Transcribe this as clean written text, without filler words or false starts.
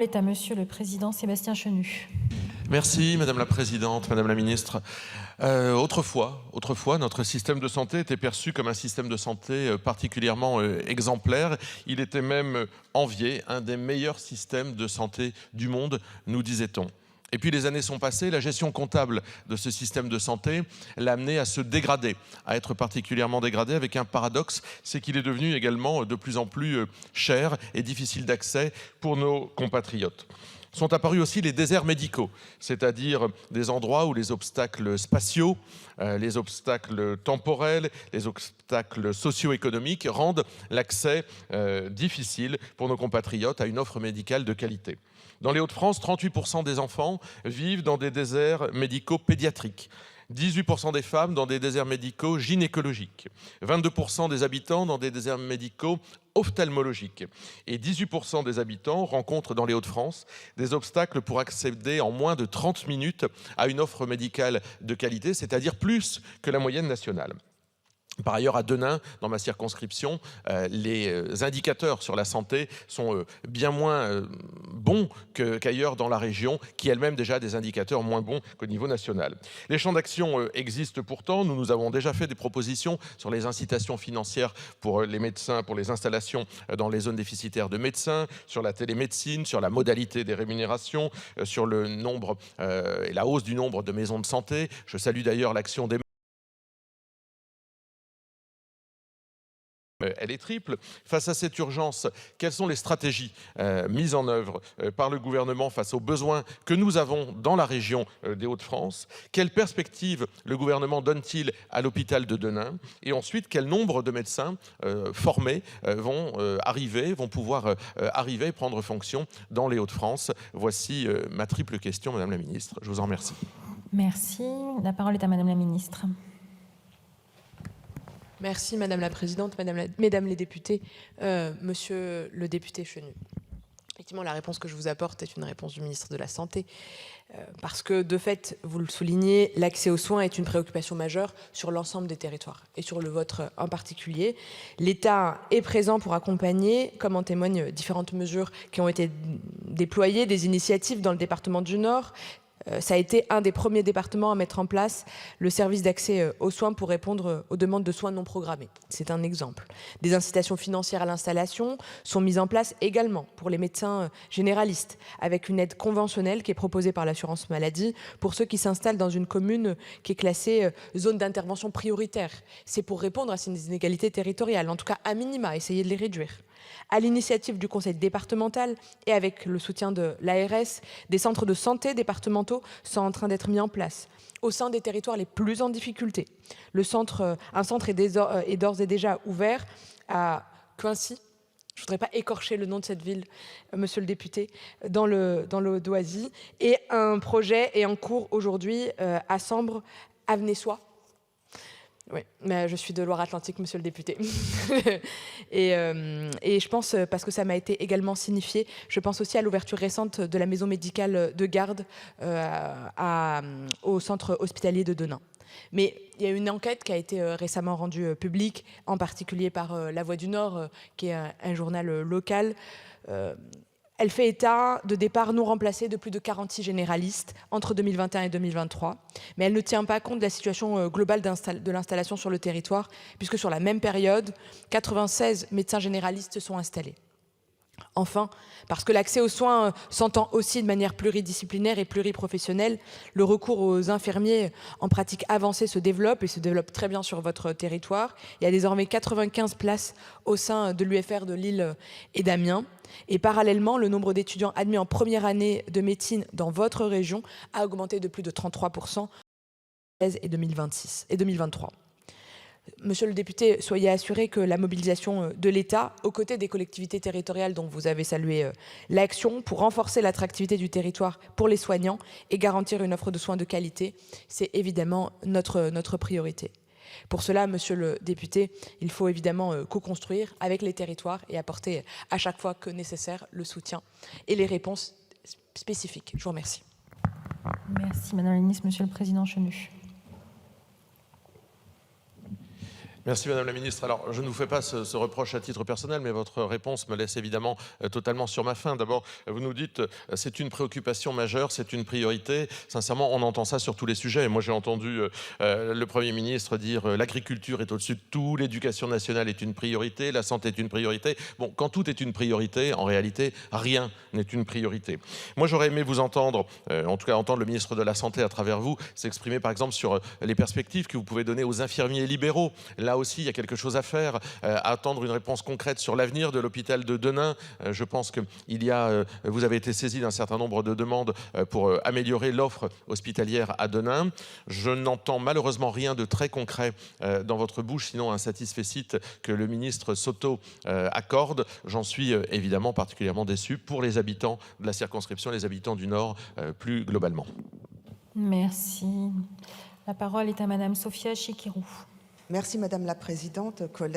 Est à Monsieur le Président Sébastien Chenu. Merci Madame la Présidente, Madame la Ministre. Autrefois, notre système de santé était perçu comme un système de santé particulièrement exemplaire. Il était même envié, un des meilleurs systèmes de santé du monde, nous disait-on. Et puis les années sont passées, la gestion comptable de ce système de santé l'a amené à se dégrader, à être particulièrement dégradé, avec un paradoxe, c'est qu'il est devenu également de plus en plus cher et difficile d'accès pour nos compatriotes. Sont apparus aussi les déserts médicaux, c'est-à-dire des endroits où les obstacles spatiaux, les obstacles temporels, les obstacles socio-économiques rendent l'accès difficile pour nos compatriotes à une offre médicale de qualité. Dans les Hauts-de-France, 38% des enfants vivent dans des déserts médicaux pédiatriques. 18% des femmes dans des déserts médicaux gynécologiques, 22% des habitants dans des déserts médicaux ophtalmologiques et 18% des habitants rencontrent dans les Hauts-de-France des obstacles pour accéder en moins de 30 minutes à une offre médicale de qualité, c'est-à-dire plus que la moyenne nationale. Par ailleurs, à Denain, dans ma circonscription, les indicateurs sur la santé sont bien moins bons qu'ailleurs dans la région, qui elle-même déjà a des indicateurs moins bons qu'au niveau national. Les champs d'action existent pourtant. Nous avons déjà fait des propositions sur les incitations financières pour les médecins, pour les installations dans les zones déficitaires de médecins, sur la télémédecine, sur la modalité des rémunérations, sur le nombre et la hausse du nombre de maisons de santé. Je salue d'ailleurs l'action des elle est triple. Face à cette urgence, quelles sont les stratégies mises en œuvre par le gouvernement face aux besoins que nous avons dans la région des Hauts-de-France? Quelles perspectives le gouvernement donne-t-il à l'hôpital de Denain? Et ensuite, quel nombre de médecins formés vont pouvoir arriver et prendre fonction dans les Hauts-de-France? Voici ma triple question, Madame la Ministre. Je vous en remercie. Merci. La parole est à Madame la Ministre. Merci Madame la Présidente, Mesdames les députés, Monsieur le député Chenu. Effectivement, la réponse que je vous apporte est une réponse du ministre de la Santé, parce que de fait, vous le soulignez, l'accès aux soins est une préoccupation majeure sur l'ensemble des territoires et sur le vôtre en particulier. L'État est présent pour accompagner, comme en témoignent différentes mesures qui ont été déployées, des initiatives dans le département du Nord. Ça a été un des premiers départements à mettre en place le service d'accès aux soins pour répondre aux demandes de soins non programmés. C'est un exemple. Des incitations financières à l'installation sont mises en place également pour les médecins généralistes, avec une aide conventionnelle qui est proposée par l'assurance maladie pour ceux qui s'installent dans une commune qui est classée zone d'intervention prioritaire. C'est pour répondre à ces inégalités territoriales, en tout cas à minima, essayer de les réduire. À l'initiative du conseil départemental et avec le soutien de l'ARS, des centres de santé départementaux sont en train d'être mis en place au sein des territoires les plus en difficulté. Un centre est d'ores et déjà ouvert à Coincy. Je ne voudrais pas écorcher le nom de cette ville, monsieur le député, dans le Doisy. Et un projet est en cours aujourd'hui à Sambre, Avenay-Soie. Oui, mais je suis de Loire-Atlantique, monsieur le député. et je pense, parce que ça m'a été également signifié, je pense aussi à l'ouverture récente de la maison médicale de garde au centre hospitalier de Denain. Mais il y a une enquête qui a été récemment rendue publique, en particulier par La Voix du Nord, qui est un journal local. Elle fait état de départs non remplacés de plus de 46 généralistes entre 2021 et 2023, mais elle ne tient pas compte de la situation globale de l'installation sur le territoire, puisque sur la même période, 96 médecins généralistes sont installés. Enfin, parce que l'accès aux soins s'entend aussi de manière pluridisciplinaire et pluriprofessionnelle, le recours aux infirmiers en pratique avancée se développe et se développe très bien sur votre territoire. Il y a désormais 95 places au sein de l'UFR de Lille et d'Amiens. Et parallèlement, le nombre d'étudiants admis en première année de médecine dans votre région a augmenté de plus de 33% en 2016 et 2023. Monsieur le député, soyez assuré que la mobilisation de l'État, aux côtés des collectivités territoriales dont vous avez salué l'action, pour renforcer l'attractivité du territoire pour les soignants et garantir une offre de soins de qualité, c'est évidemment notre priorité. Pour cela, monsieur le député, il faut évidemment co-construire avec les territoires et apporter à chaque fois que nécessaire le soutien et les réponses spécifiques. Je vous remercie. Merci, Madame la Ministre. Monsieur le Président Chenu. Merci Madame la Ministre. Alors, je ne vous fais pas ce reproche à titre personnel, mais votre réponse me laisse évidemment totalement sur ma faim. D'abord, vous nous dites c'est une préoccupation majeure, c'est une priorité. Sincèrement, on entend ça sur tous les sujets. Moi, j'ai entendu le Premier ministre dire l'agriculture est au-dessus de tout, l'éducation nationale est une priorité, la santé est une priorité. Bon, quand tout est une priorité, en réalité, rien n'est une priorité. Moi, j'aurais aimé vous entendre, en tout cas entendre le ministre de la Santé à travers vous, s'exprimer par exemple sur les perspectives que vous pouvez donner aux infirmiers libéraux. Là aussi, il y a quelque chose à faire, à attendre une réponse concrète sur l'avenir de l'hôpital de Denain. Je pense que vous avez été saisi d'un certain nombre de demandes pour améliorer l'offre hospitalière à Denain. Je n'entends malheureusement rien de très concret dans votre bouche, sinon un satisfecit que le ministre s'auto-accorde. J'en suis évidemment particulièrement déçu pour les habitants de la circonscription, les habitants du Nord plus globalement. Merci. La parole est à Madame Sophia Chikirou. Merci Madame la Présidente, collègues.